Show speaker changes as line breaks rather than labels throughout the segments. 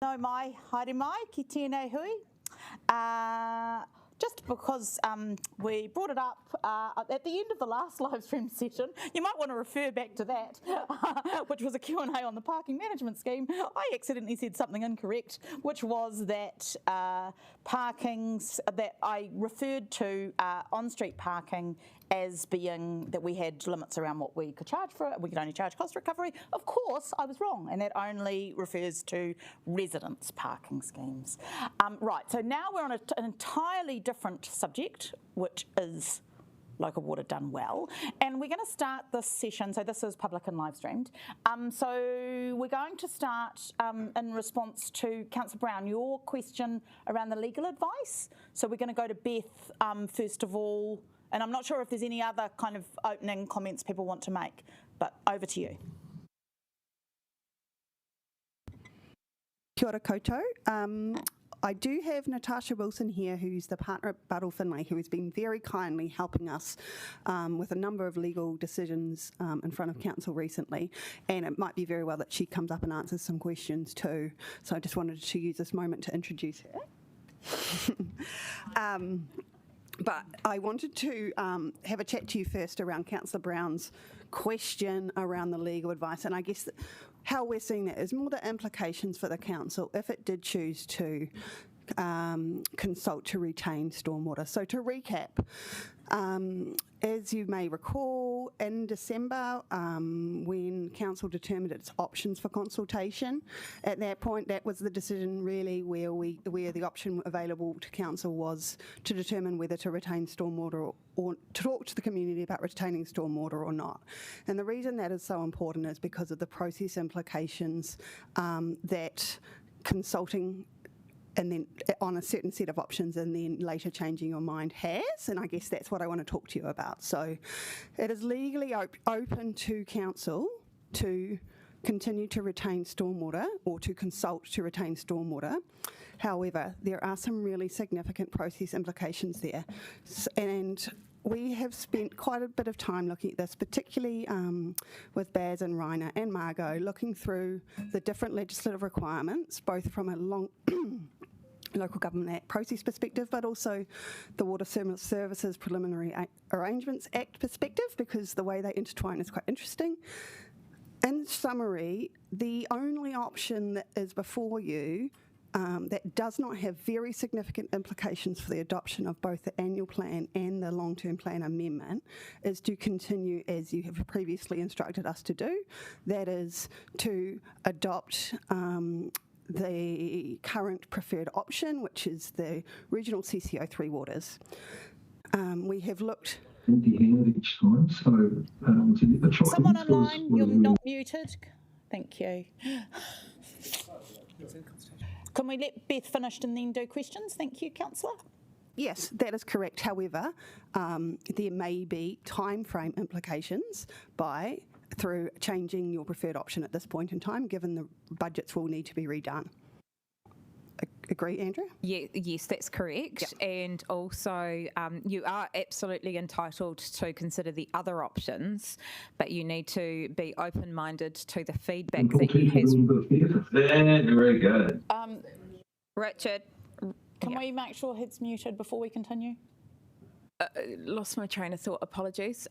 No mai, haere mai, ki tēnei hui. Just because we brought it up at the end of the last live stream session, you might want to refer back to that, which was a Q&A on the parking management scheme. I accidentally said something incorrect, which was that parkings, that I referred to on-street parking as being that we had limits around what we could charge for it. We could only charge cost recovery. Of course, I was wrong, and that only refers to residents' parking schemes. Right, so now we're on an entirely different subject, which is local water done well, and we're going to start this session. So this is public and live streamed. So we're going to start in response to Councillor Brown, your question around the legal advice. So we're going to go to Beth first of all. And I'm not sure if there's any other kind of opening comments people want to make, but over to you.
Kia ora koutou. I do have Natasha Wilson here, who's the partner at Buddle Finlay, who has been very kindly helping us with a number of legal decisions in front of council recently, and it might be very well that she comes up and answers some questions too. So I just wanted to use this moment to introduce her. But I wanted to have a chat to you first around Councillor Brown's question around the legal advice, and I guess how we're seeing that is more the implications for the council if it did choose to consult to retain stormwater. So to recap, as you may recall, in December, when council determined its options for consultation, at that point, that was the decision really where the option available to council was to determine whether to retain stormwater or to talk to the community about retaining stormwater or not. And the reason that is so important is because of the process implications that consulting and then on a certain set of options and then later changing your mind has, and I guess that's what I want to talk to you about. So it is legally open to council to continue to retain stormwater or to consult to retain stormwater. However, there are some really significant process implications there, and we have spent quite a bit of time looking at this, particularly with Baz and Rainer and Margot, looking through the different legislative requirements, both from a Local Government Act process perspective, but also the Water Services Preliminary Arrangements Act perspective, because the way they intertwine is quite interesting. In summary, the only option that is before you that does not have very significant implications for the adoption of both the annual plan and the long-term plan amendment is to continue as you have previously instructed us to do. That is to adopt the current preferred option, which is the regional CCO3 waters. We have looked...
each time, so
someone online, you're not muted. Thank you. Can we let Beth finish and then do questions? Thank you, Councillor.
Yes, that is correct. However, there may be time frame implications through changing your preferred option at this point in time, given the budgets will need to be redone. Agree, Andrea?
Yeah, yes, that's correct. Yep. And also, you are absolutely entitled to consider the other options, but you need to be open-minded to the feedback that you have.
Very good.
Richard,
can we make sure he's muted before we continue?
Lost my train of thought. Apologies.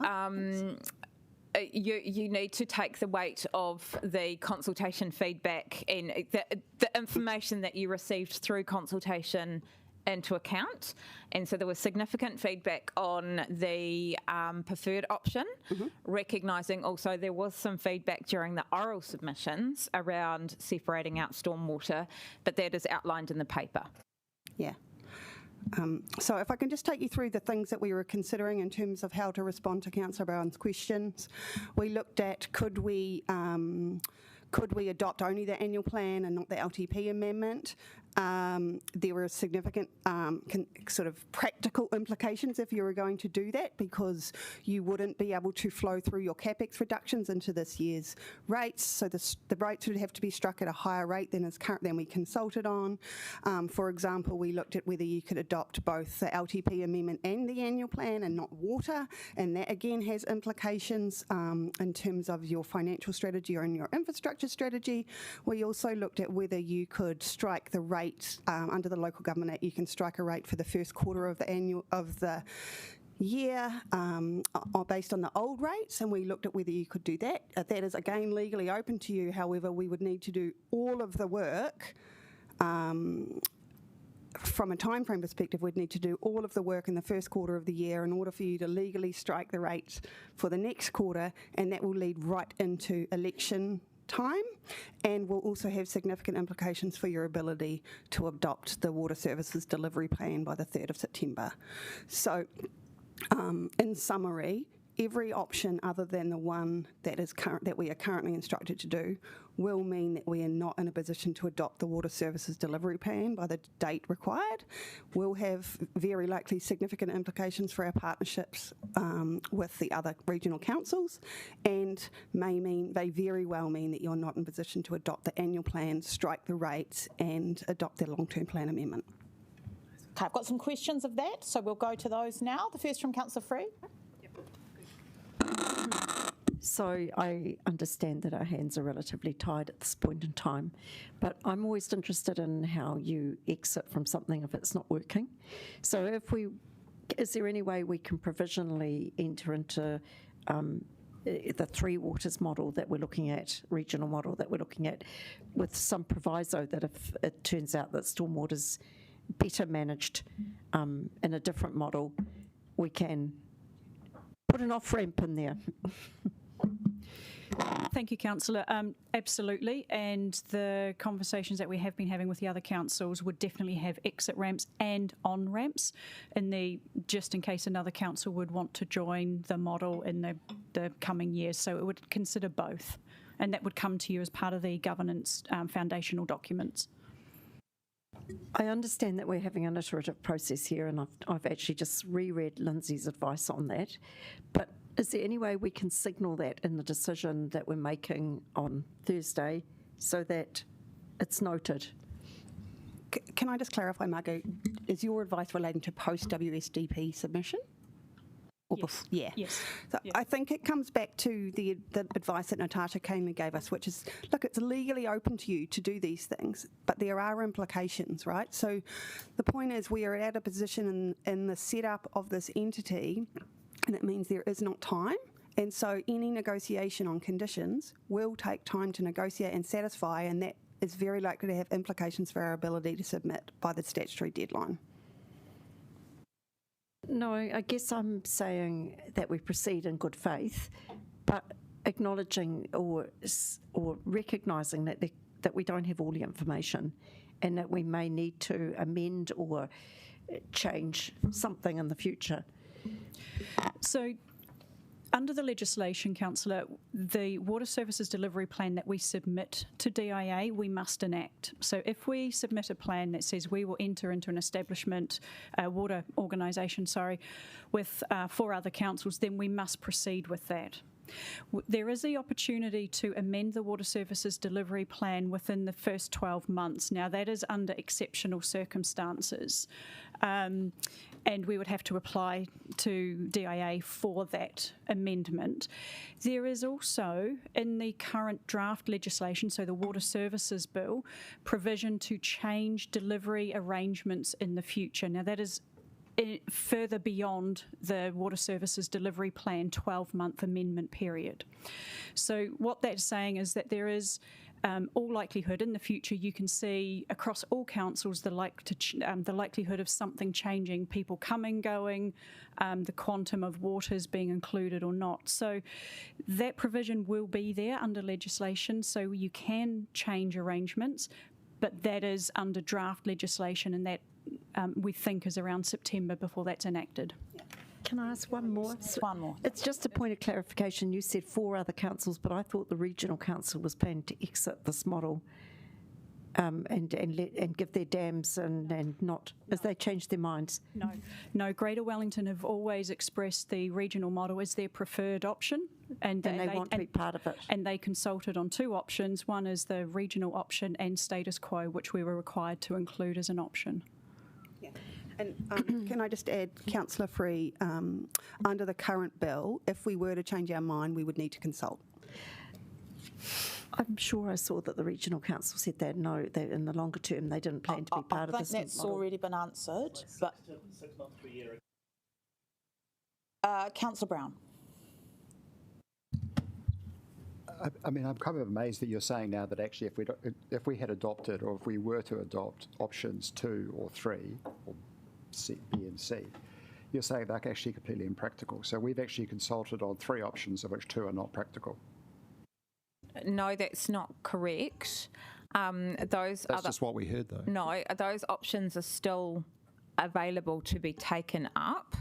You need to take the weight of the consultation feedback and the information that you received through consultation into account. And so there was significant feedback on the preferred option, recognising also there was some feedback during the oral submissions around separating out stormwater, but that is outlined in the paper.
Yeah. So if I can just take you through the things that we were considering in terms of how to respond to Councillor Brown's questions. We looked at could we adopt only the annual plan and not the LTP amendment? there were significant sort of practical implications if you were going to do that, because you wouldn't be able to flow through your CapEx reductions into this year's rates. So the rates would have to be struck at a higher rate than we consulted on. For example, we looked at whether you could adopt both the LTP amendment and the annual plan and not water, and that again has implications in terms of your financial strategy or in your infrastructure strategy. We also looked at whether you could strike the rate under the Local Government Act. You can strike a rate for the first quarter of the year based on the old rates, and we looked at whether you could do that. That is again legally open to you. However, we would need to do all of the work. From a timeframe perspective, we'd need to do all of the work in the first quarter of the year in order for you to legally strike the rates for the next quarter, and that will lead right into election time, and will also have significant implications for your ability to adopt the Water Services Delivery Plan by the 3rd of September. So, in summary, every option other than the one that we are currently instructed to do will mean that we are not in a position to adopt the Water Services Delivery Plan by the date required. Will have very likely significant implications for our partnerships with the other regional councils, and may very well mean that you're not in a position to adopt the annual plan, strike the rates, and adopt the long-term plan amendment.
Okay, I've got some questions of that, so we'll go to those now. The first from Councillor Free.
So I understand that our hands are relatively tied at this point in time, but I'm always interested in how you exit from something if it's not working. So is there any way we can provisionally enter into the Three Waters model that we're looking at, regional model that we're looking at, with some proviso that if it turns out that stormwater's better managed in a different model, we can put an off-ramp in there?
Thank you, Councillor. Absolutely, and the conversations that we have been having with the other councils would definitely have exit ramps and on ramps, just in case another council would want to join the model in the coming years. So it would consider both, and that would come to you as part of the governance foundational documents.
I understand that we're having an iterative process here, and I've actually just reread Lindsay's advice on that, but is there any way we can signal that in the decision that we're making on Thursday so that it's noted?
Can I just clarify, Margot, is your advice relating to post-WSDP submission? Or
Yes.
Yeah.
Yes.
So
Yeah.
I think it comes back to the advice that Natasha kindly gave us, which is, look, it's legally open to you to do these things, but there are implications, right? So the point is, we are at a position in the setup of this entity, and it means there is not time. And so any negotiation on conditions will take time to negotiate and satisfy, and that is very likely to have implications for our ability to submit by the statutory deadline.
No, I guess I'm saying that we proceed in good faith, but acknowledging or recognising that we don't have all the information, and that we may need to amend or change something in the future.
So, under the legislation, Councillor, the Water Services Delivery Plan that we submit to DIA, we must enact. So if we submit a plan that says we will enter into an establishment, water organisation, with 4 other councils, then we must proceed with that. There is the opportunity to amend the Water Services Delivery Plan within the first 12 months. Now, that is under exceptional circumstances. And we would have to apply to DIA for that amendment. There is also, in the current draft legislation, so the Water Services Bill, provision to change delivery arrangements in the future. Now, that is further beyond the Water Services Delivery Plan 12-month amendment period. So what that's saying is that there is all likelihood in the future you can see across all councils the likelihood of something changing, people coming, going, the quantum of waters being included or not. So that provision will be there under legislation, so you can change arrangements, but that is under draft legislation, and that we think is around September before that's enacted.
Can I ask one more?
One more.
It's just a point of clarification. You said 4 other councils, but I thought the regional council was planning to exit this model. and give their dams and not, as they change their minds?
No. Greater Wellington have always expressed the regional model as their preferred option,
And they want to be part of it.
And they consulted on two options. One is the regional option and status quo, which we were required to include as an option.
And can I just add, Councillor Free, under the current bill, if we were to change our mind, we would need to consult.
I'm sure I saw that the regional council said that no, that in the longer term they didn't plan to be part of
I
this
think that's
model.
already been answered. But
6 months to a year.
Councillor Brown.
I mean, I'm kind of amazed that you're saying now that actually if we had adopted, or if we were to adopt options 2 or 3, or C, B and C, you're saying they're actually completely impractical. So we've actually consulted on 3 options, of which 2 are not practical.
No, that's not correct. Those
That's just what we heard, though.
No, those options are still available to be taken up.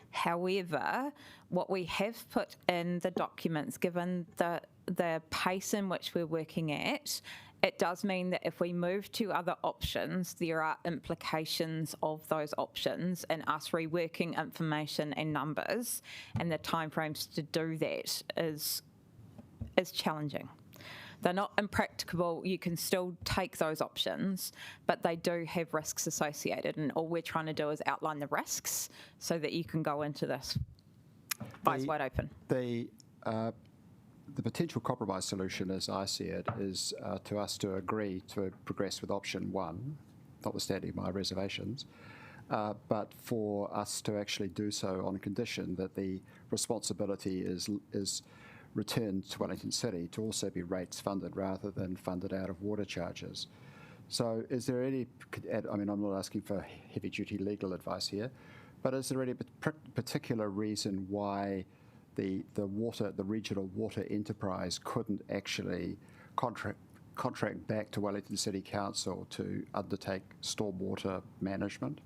However, what we have put in the documents, given the pace in which we're working at, it does mean that if we move to other options, there are implications of those options and us reworking information and numbers, and the timeframes to do that is challenging. They're not impracticable. You can still take those options, but they do have risks associated, and all we're trying to do is outline the risks so that you can go into this eyes wide open.
The potential compromise solution, as I see it, is to us to agree to progress with option 1, notwithstanding my reservations, but for us to actually do so on condition that the responsibility is returned to Wellington City to also be rates funded rather than funded out of water charges. So is there any, I mean, I'm not asking for heavy duty legal advice here, but is there any particular reason why the regional water enterprise couldn't actually contract back to Wellington City Council to undertake stormwater management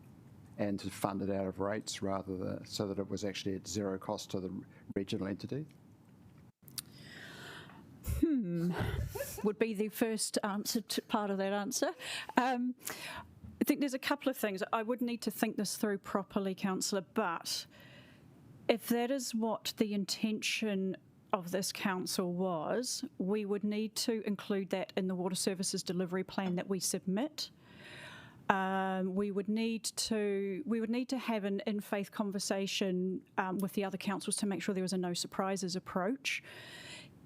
and to fund it out of rates rather than so that it was actually at zero cost to the regional entity?
Would be the first answer to part of that answer. I think there's a couple of things. I would need to think this through properly, Councillor, but if that is what the intention of this council was, we would need to include that in the water services delivery plan that we submit. We would need to have an in-faith conversation with the other councils to make sure there was a no surprises approach.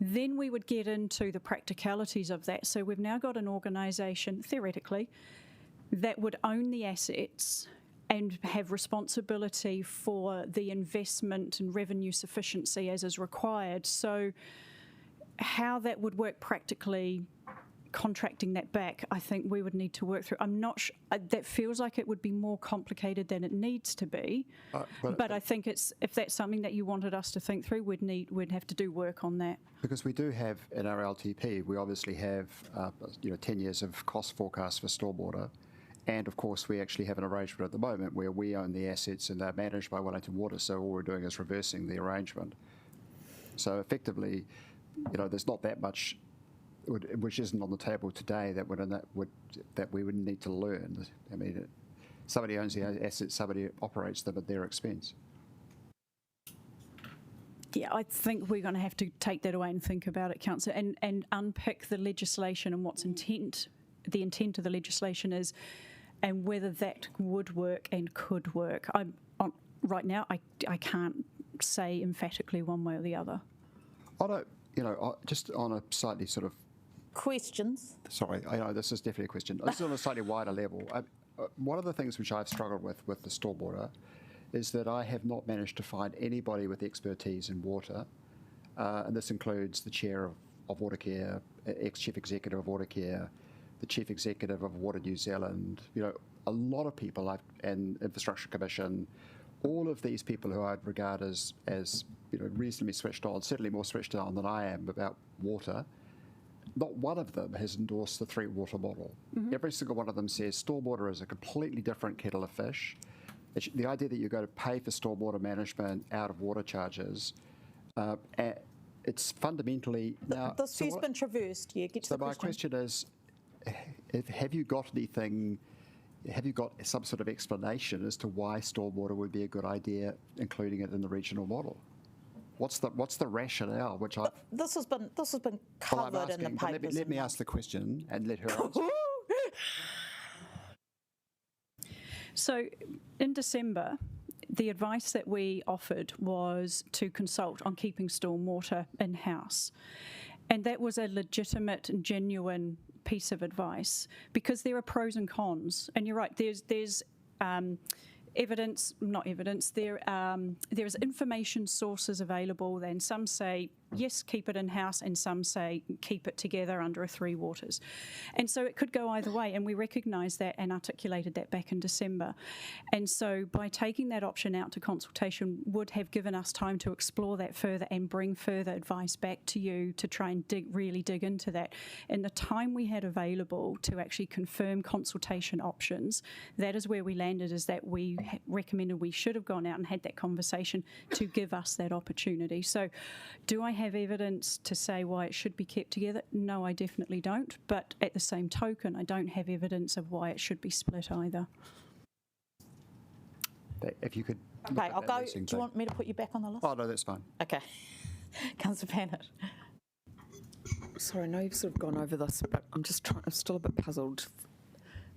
Then we would get into the practicalities of that. So we've now got an organisation, theoretically, that would own the assets and have responsibility for the investment and revenue sufficiency as is required. So how that would work practically, contracting that back, I think we would need to work through. I'm not sure, that feels like it would be more complicated than it needs to be. But I think if that's something that you wanted us to think through, we'd have to do work on that.
Because we do have in our LTP, we obviously have 10 years of cost forecast for stormwater, and of course we actually have an arrangement at the moment where we own the assets and they're managed by Wellington Water. So all we're doing is reversing the arrangement. So effectively, there's not that much which isn't on the table today that we would need to learn. I mean, somebody owns the assets, somebody operates them at their expense.
Yeah, I think we're going to have to take that away and think about it, Councillor, and unpick the legislation and what's the intent of the legislation is, and whether that would work and could work. Right now, I can't say emphatically one way or the other.
Just on a slightly sort of
Questions?
Sorry, I know this is definitely a question. This is on a slightly wider level. One of the things which I've struggled with the stormwater is that I have not managed to find anybody with expertise in water, and this includes the chair of Watercare, ex-chief executive of Watercare, the chief executive of Water New Zealand, a lot of people, and Infrastructure Commission, all of these people who I'd regard as reasonably switched on, certainly more switched on than I am about water. Not one of them has endorsed the 3-water model. Mm-hmm. Every single one of them says stormwater is a completely different kettle of fish. The idea that you're going to pay for stormwater management out of water charges, it's fundamentally...
This has been traversed, yeah. Get to
so
the
my question is, have you got anything? Have you got some sort of explanation as to why stormwater would be a good idea, including it in the regional model? What's the rationale? Which I
This has been
I'm
covered in the
asking, but
papers.
let me ask the question and let her answer.
So in December, the advice that we offered was to consult on keeping stormwater in-house. And that was a legitimate and genuine piece of advice because there are pros and cons. And you're right, there's evidence, not evidence, there's information sources available, and some say, yes, keep it in-house, and some say, keep it together under a Three Waters. And so it could go either way, and we recognised that and articulated that back in December. And so by taking that option out to consultation would have given us time to explore that further and bring further advice back to you to try and really dig into that. In the time we had available to actually confirm consultation options, that is where we landed, is that we recommended we should have gone out and had that conversation to give us that opportunity. So do I have evidence to say why it should be kept together? No, I definitely don't. But at the same token, I don't have evidence of why it should be split either.
If you could.
Okay, I'll go. Do you want me to put you back on the list?
Oh, no, that's fine.
Okay. Councillor Pannett.
Sorry, I know you've sort of gone over this, but I'm still a bit puzzled.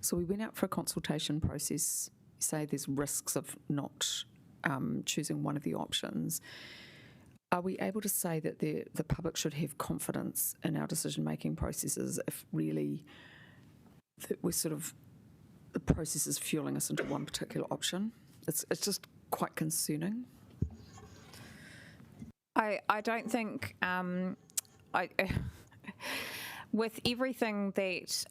So we went out for a consultation process. You say there's risks of not choosing one of the options. Are we able to say that the public should have confidence in our decision-making processes if really that we're sort of, the process is fueling us into one particular option? It's just quite concerning.
I don't think with everything that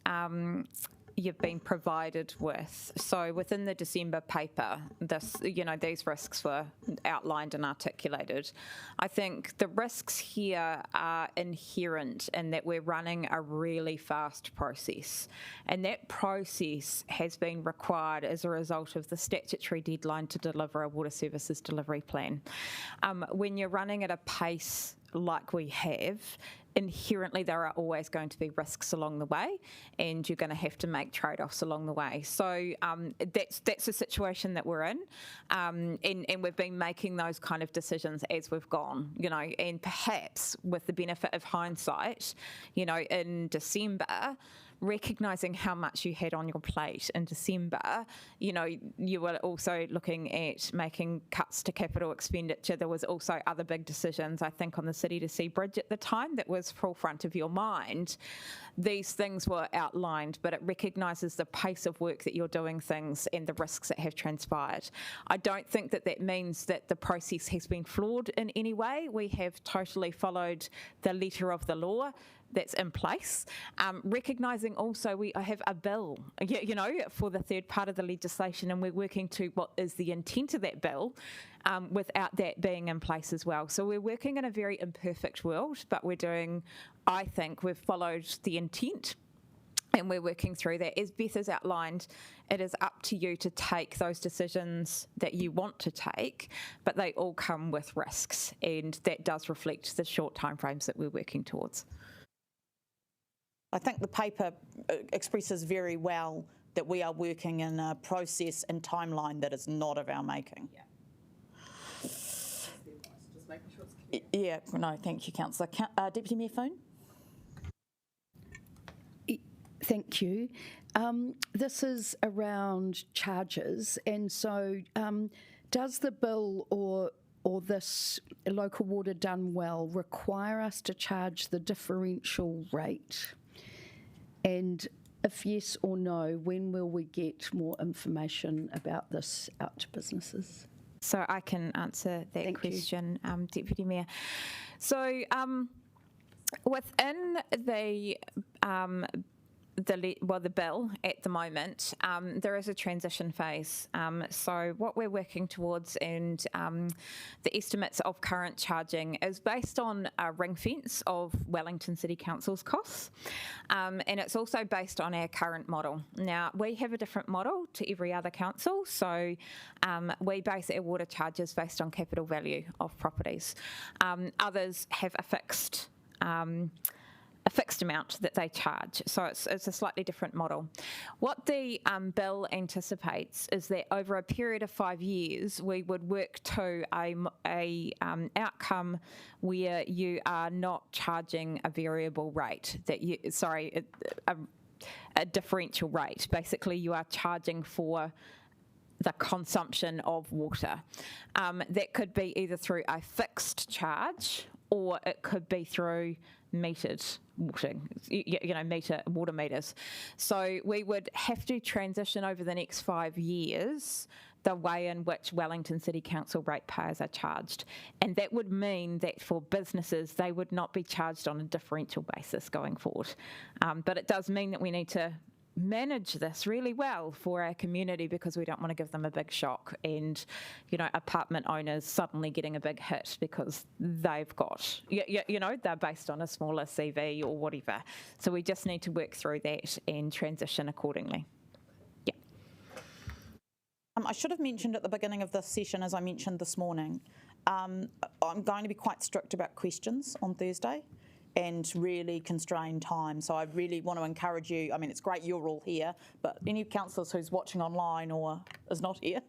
you've been provided with. So within the December paper, these risks were outlined and articulated. I think the risks here are inherent in that we're running a really fast process. And that process has been required as a result of the statutory deadline to deliver a water services delivery plan. When you're running at a pace like we have, inherently there are always going to be risks along the way, and you're going to have to make trade-offs along the way. So that's the situation that we're in, and we've been making those kind of decisions as we've gone, and perhaps with the benefit of hindsight, in December, recognising how much you had on your plate in December, you were also looking at making cuts to capital expenditure. There was also other big decisions, I think, on the City to Sea Bridge at the time that was forefront of your mind. These things were outlined, but it recognises the pace of work that you're doing things and the risks that have transpired. I don't think that means that the process has been flawed in any way. We have totally followed the letter of the law that's in place, recognising also I have a bill, for the third part of the legislation, and we're working to what is the intent of that bill without that being in place as well. So we're working in a very imperfect world, but I think we've followed the intent, and we're working through that. As Beth has outlined, it is up to you to take those decisions that you want to take, but they all come with risks, and that does reflect the short timeframes that we're working towards.
I think the paper expresses very well that we are working in a process and timeline that is not of our making. Yeah, no, thank you, Councillor. Deputy Mayor Foon?
Thank you. This is around charges, and so does the bill or this local water done well require us to charge the differential rate? And if yes or no, when will we get more information about this out to businesses?
So I can answer that question, Deputy Mayor. So within the bill at the moment, there is a transition phase. So what we're working towards, and the estimates of current charging is based on a ring fence of Wellington City Council's costs, and it's also based on our current model. Now, we have a different model to every other council, so we base our water charges based on capital value of properties. Others have a fixed a fixed amount that they charge. So it's a slightly different model. What the bill anticipates is that over a period of 5 years, we would work to a outcome where you are not charging a variable rate, a differential rate. Basically, you are charging for the consumption of water. That could be either through a fixed charge or it could be through metered water meters. So we would have to transition over the next 5 years the way in which Wellington City Council ratepayers are charged. And that would mean that for businesses, they would not be charged on a differential basis going forward. But it does mean that we need to manage this really well for our community because we don't want to give them a big shock and, apartment owners suddenly getting a big hit because they've got, they're based on a smaller CV or whatever. So we just need to work through that and transition accordingly.
I should have mentioned at the beginning of this session, as I mentioned this morning, I'm going to be quite strict about questions on Thursday and really constrain time. So I really want to encourage you. I mean, it's great you're all here, but any councillors who's watching online or is not here,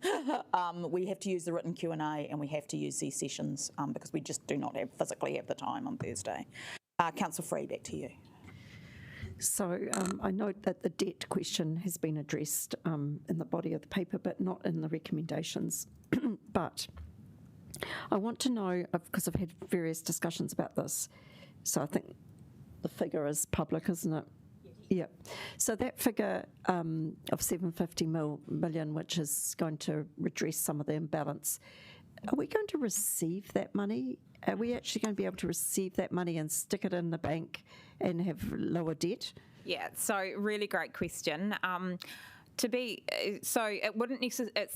we have to use the written Q&A and we have to use these sessions because we just do not physically have the time on Thursday. Councillor Free, back to you.
So I note that the debt question has been addressed in the body of the paper, but not in the recommendations. But I want to know, because I've had various discussions about this, so I think the figure is public, isn't it? Yeah. So that figure of 750 million, which is going to redress some of the imbalance, are we going to receive that money? Are we actually going to be able to receive that money and stick it in the bank and have lower debt?
Yeah, so really great question. It's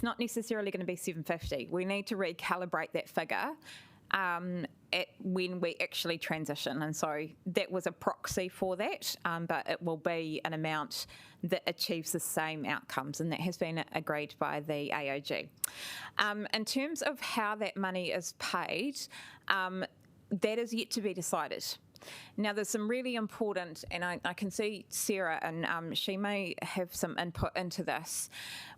not necessarily going to be 750. We need to recalibrate that figure when we actually transition, and so that was a proxy for that, but it will be an amount that achieves the same outcomes, and that has been agreed by the AOG. In terms of how that money is paid, that is yet to be decided. Now, there's some really important, and I can see Sarah, and she may have some input into this.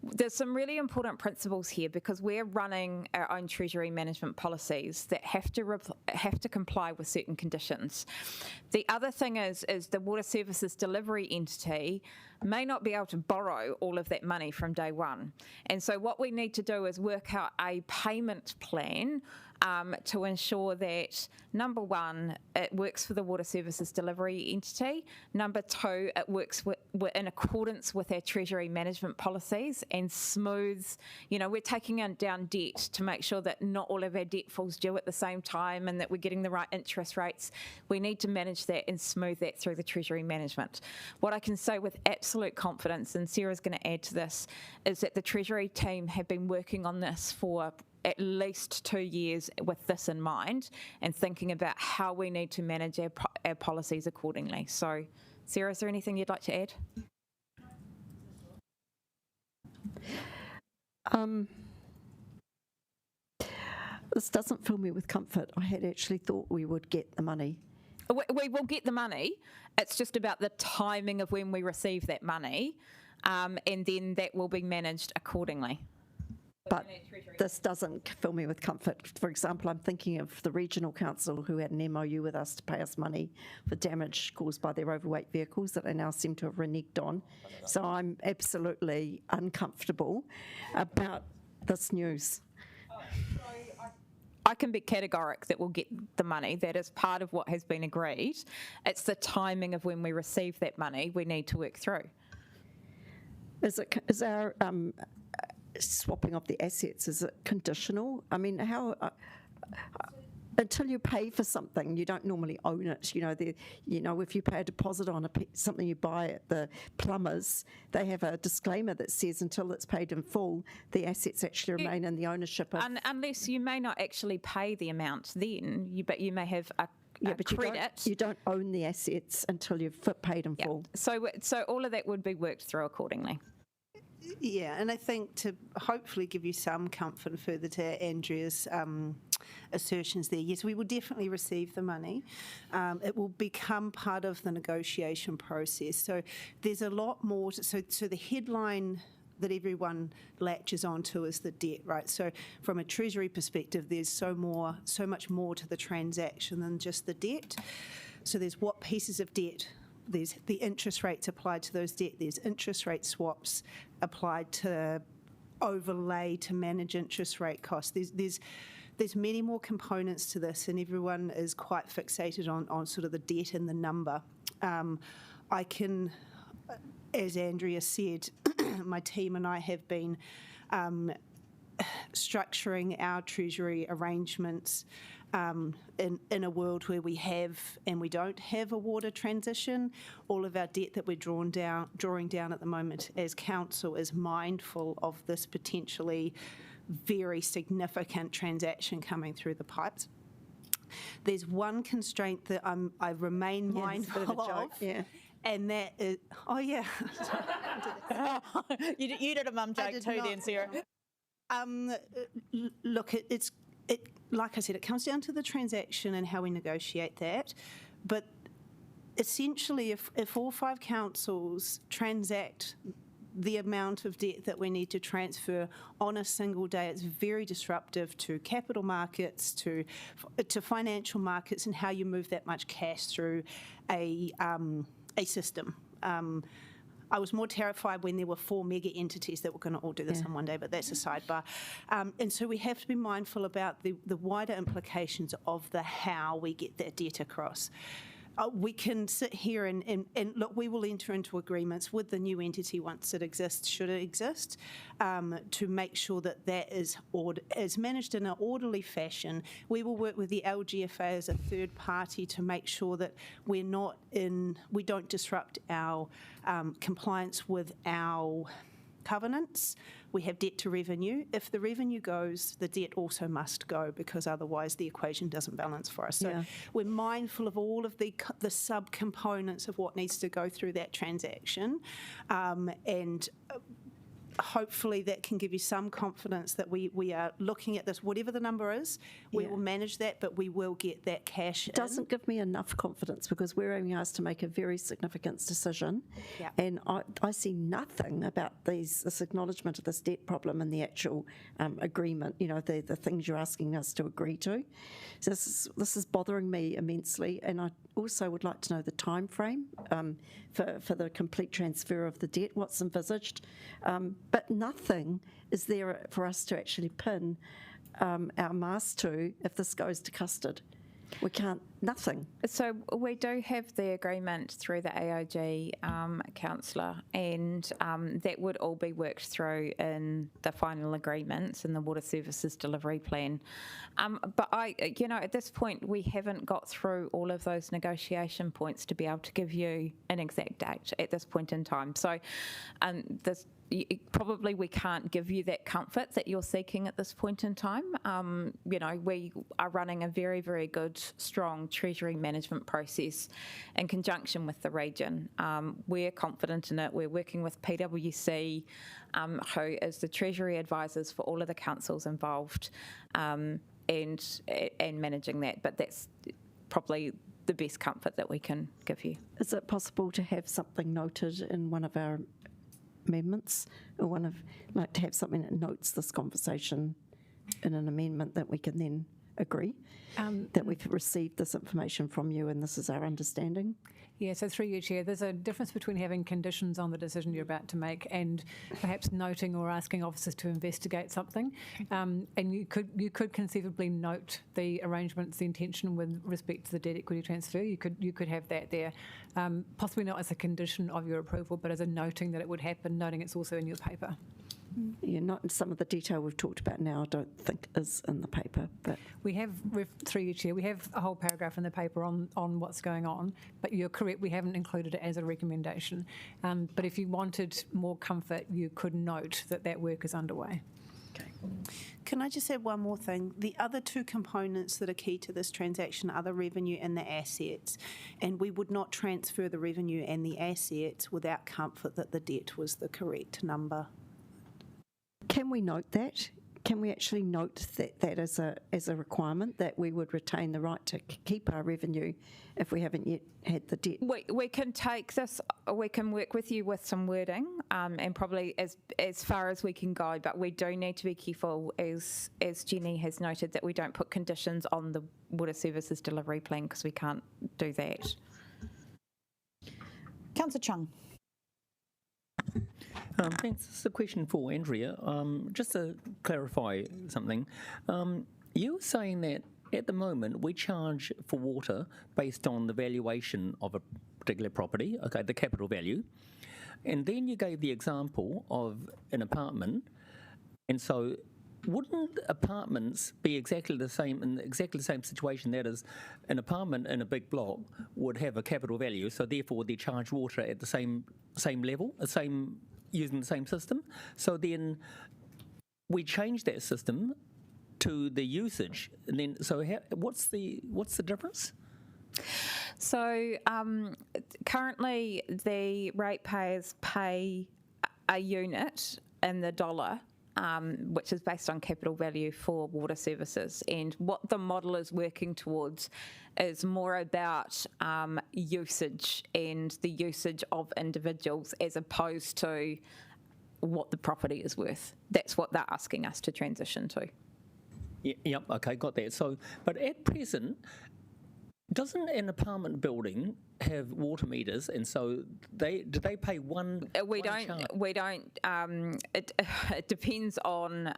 There's some really important principles here because we're running our own Treasury management policies that have to comply with certain conditions. The other thing is the water services delivery entity may not be able to borrow all of that money from day one. And so what we need to do is work out a payment plan to ensure that, number one, it works for the water services delivery entity. Number two, it works in accordance with our Treasury management policies and smooths, we're taking down debt to make sure that not all of our debt falls due at the same time and that we're getting the right interest rates. We need to manage that and smooth that through the Treasury management. What I can say with absolute confidence, and Sarah's going to add to this, is that the Treasury team have been working on this for at least 2 years with this in mind and thinking about how we need to manage our policies accordingly. So, Sarah, is there anything you'd like to add?
This doesn't fill me with comfort. I had actually thought we would get the money.
We will get the money. It's just about the timing of when we receive that money, and then that will be managed accordingly.
But this doesn't fill me with comfort. For example, I'm thinking of the regional council who had an MOU with us to pay us money for damage caused by their overweight vehicles that they now seem to have reneged on. So I'm absolutely uncomfortable about this news.
I can be categoric that we'll get the money. That is part of what has been agreed. It's the timing of when we receive that money we need to work through.
Is our swapping of the assets, is it conditional? I mean, how until you pay for something, you don't normally own it. If you pay a deposit on something you buy at the plumbers, they have a disclaimer that says until it's paid in full, the assets actually remain in the ownership of.
Unless you may not actually pay the amount then, but you may have a credit.
You don't own the assets until you've paid in full.
So all of that would be worked through accordingly.
Yeah, and I think to hopefully give you some comfort further to Andrea's
assertions there. Yes, we will definitely receive the money. It will become part of the negotiation process. So there's a lot more. So the headline that everyone latches onto is the debt, right? So from a Treasury perspective, there's so much more to the transaction than just the debt. So there's what pieces of debt. There's the interest rates applied to those debt. There's interest rate swaps applied to overlay to manage interest rate costs. There's many more components to this, and everyone is quite fixated on sort of the debt and the number. I can, as Andrea said, my team and I have been structuring our Treasury arrangements in a world where we have and we don't have a water transition. All of our debt that we're drawing down at the moment as council is mindful of this potentially very significant transaction coming through the pipes. There's one constraint that I remain mindful of, and that is, oh yeah.
You did a mum joke too then, Sarah.
Look, it like I said, it comes down to the transaction and how we negotiate that. But essentially, if all 5 councils transact the amount of debt that we need to transfer on a single day, it's very disruptive to capital markets, to financial markets, and how you move that much cash through a system. I was more terrified when there were 4 mega entities that were going to all do this in one day, but that's a sidebar. And so we have to be mindful about the wider implications of the how we get that debt across. We can sit here and look, we will enter into agreements with the new entity once it exists, should it exist, to make sure that that is managed in an orderly fashion. We will work with the LGFA as a third party to make sure that we don't disrupt our compliance with our covenants. We have debt to revenue. If the revenue goes, the debt also must go, because otherwise the equation doesn't balance for us. So we're mindful of all of the sub-components of what needs to go through that transaction, and hopefully that can give you some confidence that we are looking at this, whatever the number is, we will manage that, but we will get that cash in.
Doesn't give me enough confidence, because we're being asked to make a very significant decision, and I see nothing about this acknowledgement of this debt problem in the actual agreement, the things you're asking us to agree to. So this is bothering me immensely, and I also would like to know the time frame for the complete transfer of the debt, what's envisaged. But nothing is there for us to actually pin our mast to if this goes to custard. We can't, nothing.
So we do have the agreement through the AOG, councillor, and that would all be worked through in the final agreements in the Water Services Delivery Plan. But at this point, we haven't got through all of those negotiation points to be able to give you an exact date at this point in time. So probably we can't give you that comfort that you're seeking at this point in time. We are running a very, very good, strong Treasury management process in conjunction with the region. We're confident in it. We're working with PwC, who is the Treasury advisors for all of the councils involved, and managing that. But that's probably the best comfort that we can give you.
Is it possible to have something noted in one of our amendments, or to have something that notes this conversation in an amendment that we can then agree that we've received this information from you and this is our understanding?
Yeah, so through you, Chair, there's a difference between having conditions on the decision you're about to make and perhaps noting or asking officers to investigate something. And you could conceivably note the arrangements, the intention with respect to the debt equity transfer. You could have that there, possibly not as a condition of your approval, but as a noting that it would happen, noting it's also in your paper.
Yeah, not in some of the detail we've talked about now, I don't think is in the paper. But
we have, through you, Chair, we have a whole paragraph in the paper on what's going on, but you're correct, we haven't included it as a recommendation. But if you wanted more comfort, you could note that work is underway.
okay.
Can I just add one more thing? The other 2 components that are key to this transaction are the revenue and the assets, and we would not transfer the revenue and the assets without comfort that the debt was the correct number.
Can we note that? can we actually note that as a requirement, that we would retain the right to keep our revenue if we haven't yet had the debt?
We can take this, we can work with you with some wording, and probably as far as we can go, but we do need to be careful, as Jenny has noted, that we don't put conditions on the water services delivery plan, because we can't do that.
Councillor Chung.
Thanks. This is a question for Andrea. Just to clarify something, you were saying that at the moment we charge for water based on the valuation of a particular property, okay, the capital value, and then you gave the example of an apartment, and so wouldn't apartments be exactly the same, in exactly the same situation? That is, an apartment in a big block would have a capital value, so therefore they charge water at the same level, using the same system. So then we change that system to the usage, and then what's the difference?
So currently the ratepayers pay a unit in the dollar, which is based on capital value for water services. And what the model is working towards is more about usage and the usage of individuals, as opposed to what the property is worth. That's what they're asking us to transition to.
Yep, okay, got that. So, but at present, doesn't an apartment building have water meters, and so do they pay one?
We
one
don't.
charge?
We don't. It depends on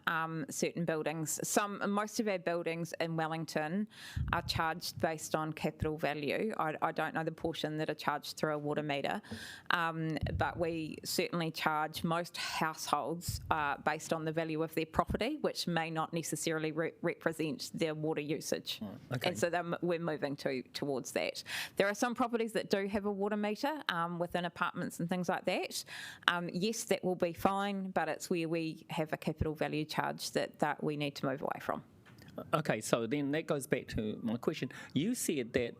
certain buildings. Most of our buildings in Wellington are charged based on capital value. I don't know the portion that are charged through a water meter, but we certainly charge most households based on the value of their property, which may not necessarily represent their water usage.
Okay.
And so we're moving towards that. There are some properties that do have a water meter within apartments and things like that. Yes, that will be fine, but it's where we have a capital value charge that we need to move away from.
Okay, so then that goes back to my question. You said that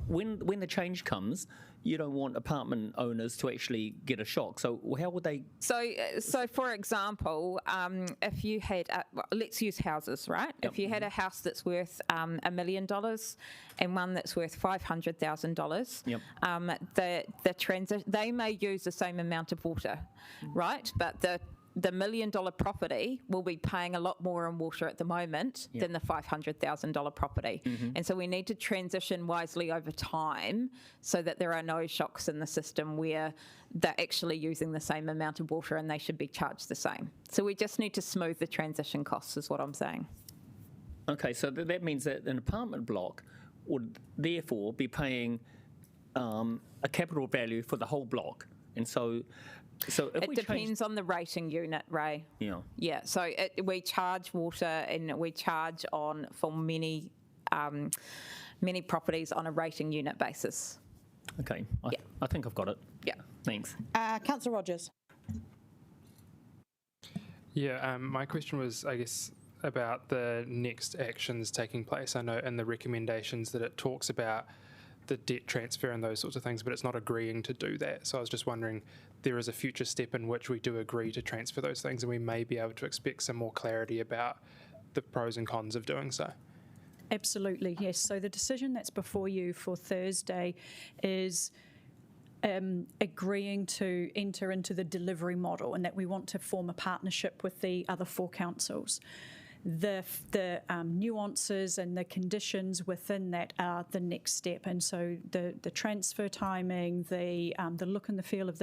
when the change comes, you don't want apartment owners to actually get a shock. So how would they?
So for example, if you had, let's use houses, right?
Yep.
If you had a house that's worth $1 million and one that's worth $500,000,
Yep.
They may use the same amount of water, right? But the $1 million property will be paying a lot more in water at the moment than the $500,000 property. And so we need to transition wisely over time so that there are no shocks in the system where they're actually using the same amount of water and they should be charged the same. So we just need to smooth the transition costs, is what I'm saying.
Okay, so that means that an apartment block would therefore be paying a capital value for the whole block, and so if
it depends on the rating unit, Ray.
Yeah.
Yeah. So we charge water, and we charge for many properties on a rating unit basis.
Okay. I think I've got it.
Yeah.
Thanks.
Councillor Rogers.
Yeah. My question was, I guess, about the next actions taking place. I know in the recommendations that it talks about the debt transfer and those sorts of things, but it's not agreeing to do that. So I was just wondering, there is a future step in which we do agree to transfer those things, and we may be able to expect some more clarity about the pros and cons of doing so.
Absolutely, yes. So the decision that's before you for Thursday is agreeing to enter into the delivery model, and that we want to form a partnership with the other 4 councils. The nuances and the conditions within that are the next step, and so the transfer timing, the look and the feel of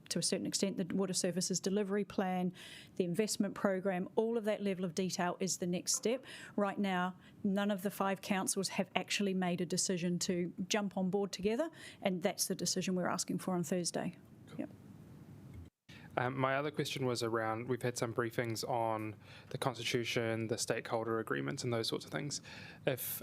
to a certain extent, the water services delivery plan, the investment program, all of that level of detail is the next step. Right now, none of the 5 councils have actually made a decision to jump on board together, and that's the decision we're asking for on Thursday. Yep.
My other question was around, we've had some briefings on the Constitution, the stakeholder agreements and those sorts of things. If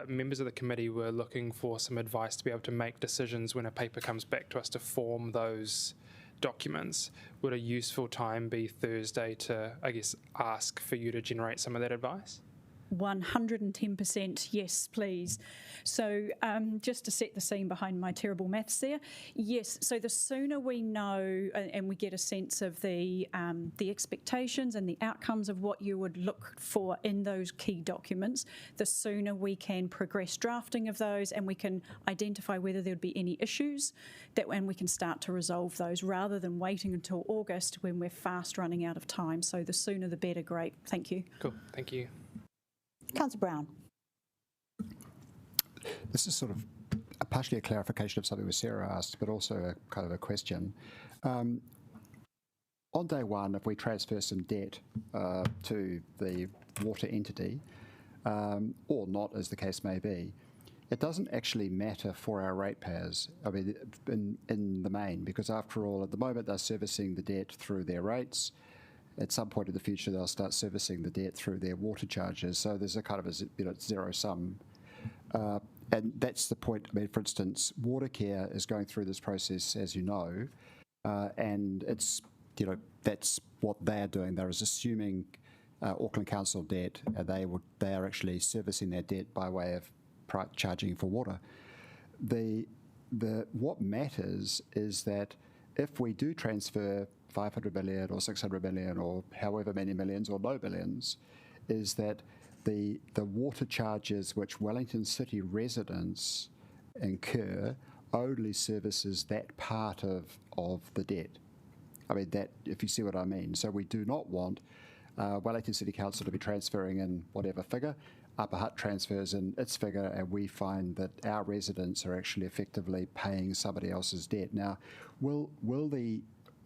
members of the committee were looking for some advice to be able to make decisions when a paper comes back to us to form those documents, would a useful time be Thursday to, I guess, ask for you to generate some of that advice?
110% yes, please. So just to set the scene behind my terrible maths there, yes, so the sooner we know and we get a sense of the expectations and the outcomes of what you would look for in those key documents, the sooner we can progress drafting of those and we can identify whether there would be any issues and we can start to resolve those rather than waiting until August when we're fast running out of time. So the sooner the better. Great. Thank you.
Cool. Thank you.
Councillor Brown.
This is sort of partially a clarification of something that Sarah asked, but also a kind of a question. On day one, if we transfer some debt to the water entity, or not as the case may be, it doesn't actually matter for our ratepayers, I mean, in the main, because after all, at the moment they're servicing the debt through their rates. At some point in the future, they'll start servicing the debt through their water charges. So there's a kind of a zero sum. And that's the point. I mean, for instance, Watercare is going through this process, as you know, and it's, that's what they're doing. They're assuming Auckland Council debt, and they are actually servicing their debt by way of charging for water. What matters is that if we do transfer 500 million or 600 million or however many millions or no billions, is that the water charges which Wellington City residents incur only services that part of the debt. I mean, that, if you see what I mean. So we do not want Wellington City Council to be transferring in whatever figure. Upper Hutt transfers in its figure, and we find that our residents are actually effectively paying somebody else's debt. Now,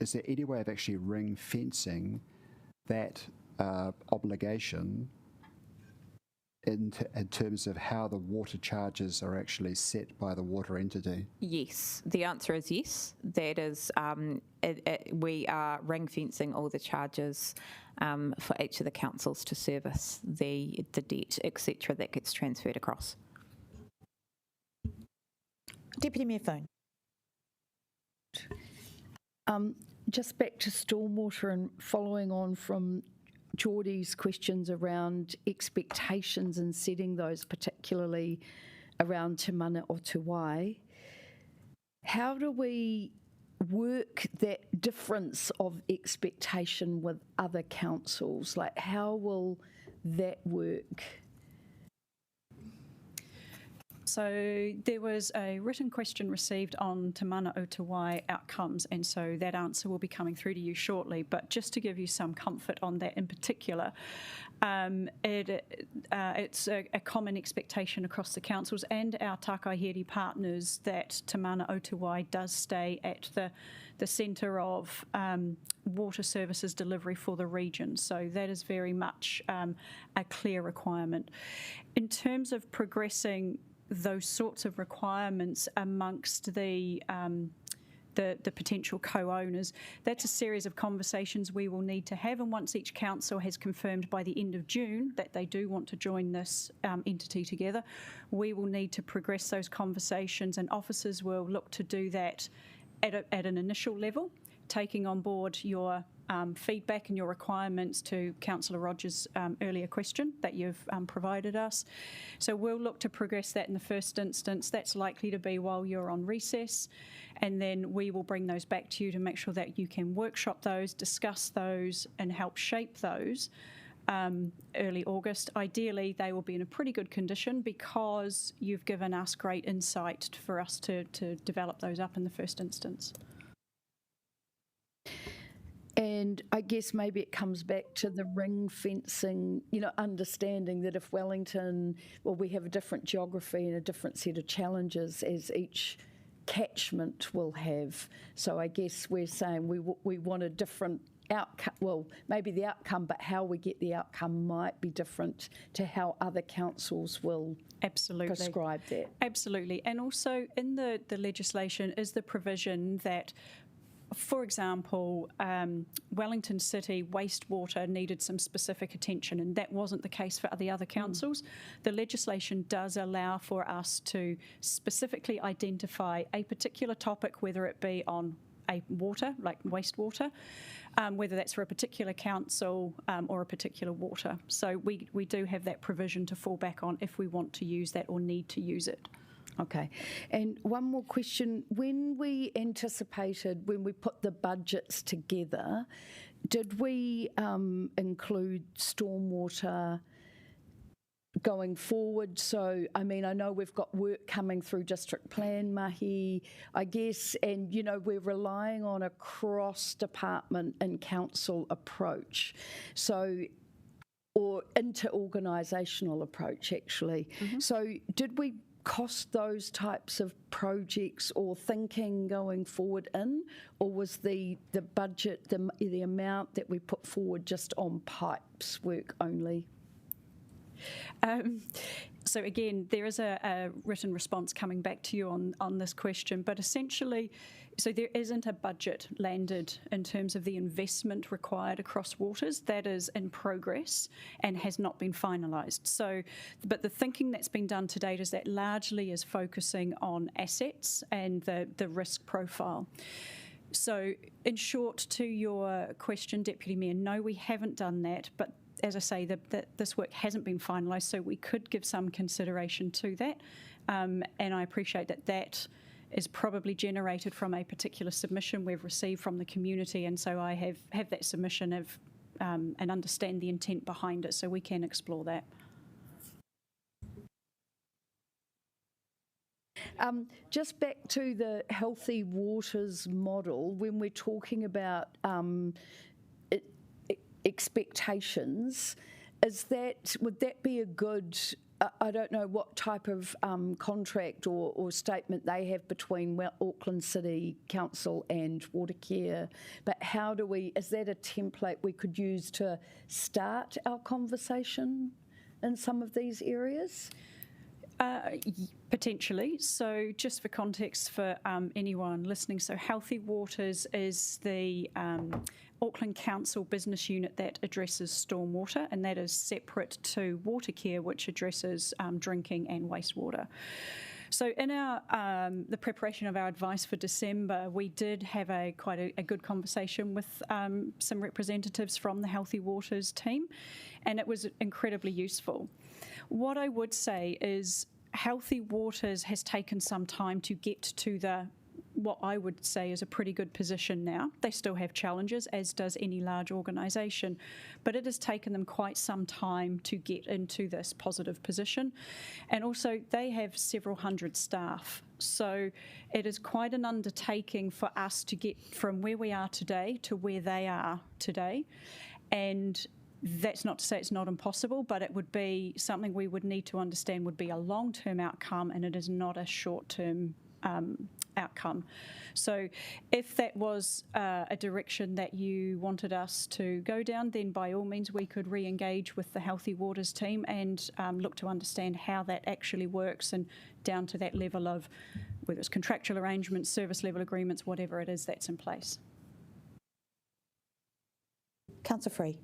is there any way of actually ring fencing that obligation in terms of how the water charges are actually set by the water entity?
Yes, the answer is yes. That is, we are ring fencing all the charges for each of the councils to service the debt, etc., that gets transferred across.
Deputy Mayor Foon.
Just back to stormwater and following on from Geordie's questions around expectations and setting those, particularly around Te Mana o Te Wai. How do we work that difference of expectation with other councils? Like, how will that work?
So there was a written question received on Te Mana o Te Wai outcomes, and so that answer will be coming through to you shortly. But just to give you some comfort on that in particular, it's a common expectation across the councils and our Tākaihere partners that Te Mana o Te Wai does stay at the centre of water services delivery for the region. So that is very much a clear requirement. In terms of progressing those sorts of requirements amongst the potential co-owners, that's a series of conversations we will need to have, and once each council has confirmed by the end of June that they do want to join this entity together, we will need to progress those conversations, and officers will look to do that at an initial level, taking on board your feedback and your requirements to Councillor Rogers' earlier question that you've provided us. So we'll look to progress that in the first instance. That's likely to be while you're on recess, and then we will bring those back to you to make sure that you can workshop those, discuss those, and help shape those early August. Ideally, they will be in a pretty good condition because you've given us great insight for us to develop those up in the first instance.
And I guess maybe it comes back to the ring fencing, understanding that if Wellington, we have a different geography and a different set of challenges as each catchment will have. So I guess we're saying we want a different outcome. Well, maybe the outcome, but how we get the outcome might be different to how other councils will prescribe that.
Absolutely. And also in the legislation is the provision that, for example, Wellington City wastewater needed some specific attention, and that wasn't the case for the other councils. The legislation does allow for us to specifically identify a particular topic, whether it be on a water, like wastewater, whether that's for a particular council or a particular water. So we do have that provision to fall back on if we want to use that or need to use it.
Okay. And one more question. When we put the budgets together, did we include stormwater going forward? So, I mean, I know we've got work coming through district plan, Mahi, I guess, and, you know, we're relying on a cross-department and council approach. So, or inter-organisational approach, actually. So did we cost those types of projects or thinking going forward in, or was the budget, the amount that we put forward just on pipes work only?
So again, there is a written response coming back to you on this question, but essentially, so there isn't a budget landed in terms of the investment required across waters. That is in progress and has not been finalised. So, but the thinking that's been done to date is that largely is focusing on assets and the risk profile. So in short, to your question, Deputy Mayor, no, we haven't done that, but as I say, this work hasn't been finalised, so we could give some consideration to that. And I appreciate that is probably generated from a particular submission we've received from the community, and so I have that submission and understand the intent behind it, so we can explore that.
Just back to the Healthy Waters model, when we're talking about expectations, would that be a good, I don't know what type of contract or statement they have between Auckland City Council and Watercare, but is that a template we could use to start our conversation in some of these areas?
Potentially. So just for context for anyone listening, so Healthy Waters is the Auckland Council business unit that addresses stormwater, and that is separate to Watercare, which addresses drinking and wastewater. So in our the preparation of our advice for December, we did have quite a good conversation with some representatives from the Healthy Waters team, and it was incredibly useful. What I would say is Healthy Waters has taken some time to get to what I would say is a pretty good position now. They still have challenges, as does any large organisation, but it has taken them quite some time to get into this positive position. And also, they have several hundred staff. So it is quite an undertaking for us to get from where we are today to where they are today. And that's not to say it's not impossible, but it would be something we would need to understand would be a long-term outcome, and it is not a short-term outcome. So if that was a direction that you wanted us to go down, then by all means we could re-engage with the Healthy Waters team and look to understand how that actually works, and down to that level of whether it's contractual arrangements, service level agreements, whatever it is that's in place.
Councillor Free.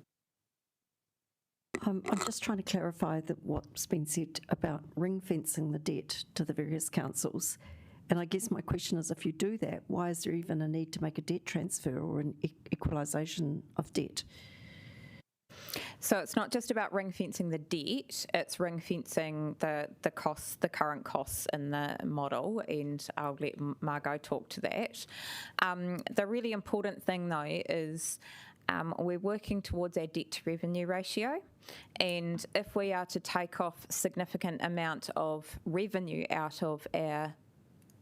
I'm just trying to clarify that what's been said about ring fencing the debt to the various councils. And I guess my question is, if you do that, why is there even a need to make a debt transfer or an equalisation of debt?
So it's not just about ring fencing the debt, it's ring fencing the costs, the current costs in the model, and I'll let Margot talk to that. The really important thing though is we're working towards our debt to revenue ratio, and if we are to take off significant amount of revenue out of our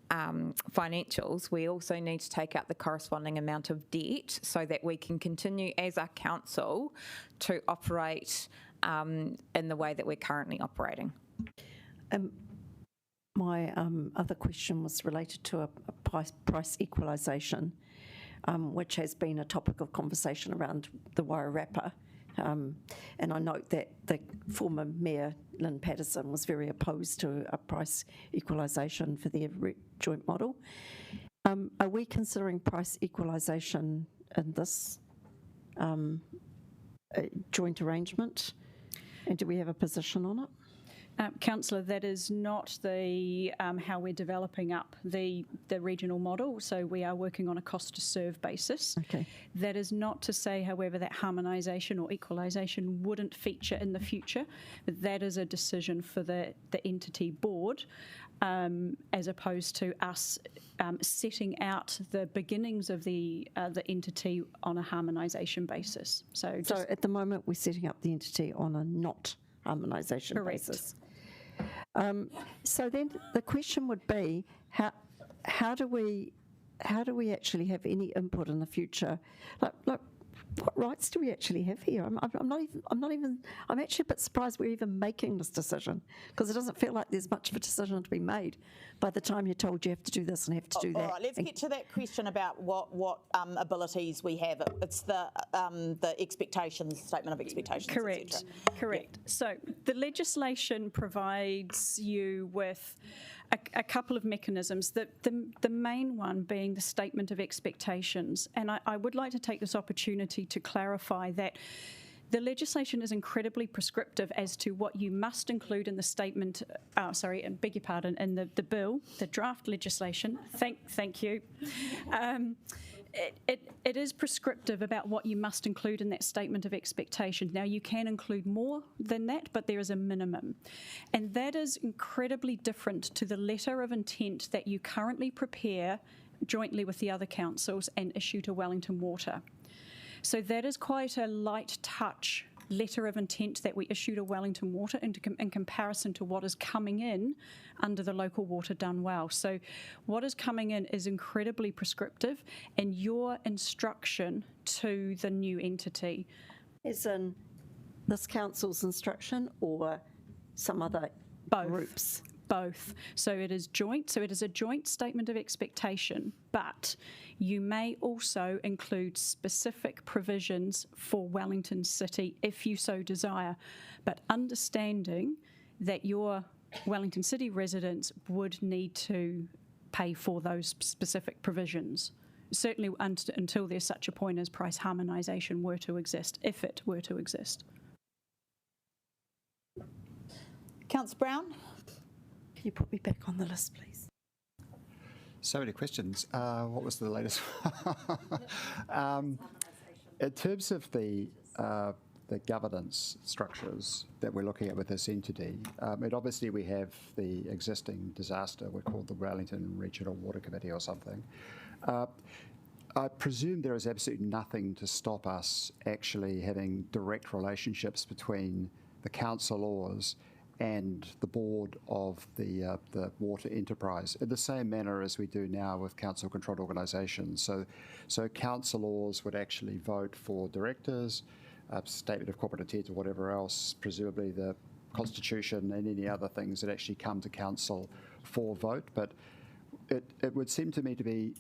financials, we also need to take out the corresponding amount of debt so that we can continue as a council to operate in the way that we're currently operating.
My other question was related to a price equalisation, which has been a topic of conversation around the Wairarapa. And I note that the former Mayor, Lynn Patterson, was very opposed to a price equalisation for their joint model. Are we considering price equalisation in this joint arrangement? And do we have a position on it?
Councillor, that is not the how we're developing up the regional model. So we are working on a cost to serve basis.
Okay.
That is not to say, however, that harmonisation or equalisation wouldn't feature in the future. But that is a decision for the entity board, as opposed to us setting out the beginnings of the entity on a harmonisation basis. So
at the moment, we're setting up the entity on a not harmonisation
Correct.
basis. So then the question would be, how do we actually have any input in the future? Like what rights do we actually have here? I'm actually a bit surprised we're even making this decision, because it doesn't feel like there's much of a decision to be made by the time you're told you have to do this and have to do that.
All right, let's get to that question about what abilities we have. It's the expectations, statement of expectations.
Correct. Correct. So the legislation provides you with a couple of mechanisms, the main one being the statement of expectations. And I would like to take this opportunity to clarify that the legislation is incredibly prescriptive as to what you must include in the statement, in the bill, the draft legislation. Thank you. It is prescriptive about what you must include in that statement of expectation. Now, you can include more than that, but there is a minimum. And that is incredibly different to the letter of intent that you currently prepare jointly with the other councils and issue to Wellington Water. So that is quite a light touch letter of intent that we issue to Wellington Water in comparison to what is coming in under the local water done well. So what is coming in is incredibly prescriptive, and your instruction to the new entity.
As in this council's instruction or some other groups?
Both. So it is joint. So it is a joint statement of expectation, but you may also include specific provisions for Wellington City if you so desire, but understanding that your Wellington City residents would need to pay for those specific provisions. Certainly until there's such a point as price harmonisation were to exist, if it were to exist.
Councillor Brown?
Can you put me back on the list, please?
So many questions. What was the latest? In terms of the governance structures that we're looking at with this entity, obviously we have the existing disaster, we're called the Wellington Regional Water Committee or something. I presume there is absolutely nothing to stop us actually having direct relationships between the councillors and the board of the water enterprise in the same manner as we do now with council-controlled organisations. So councillors would actually vote for directors, statement of corporate intent or whatever else, presumably the constitution and any other things that actually come to council for vote. But it would seem to me to be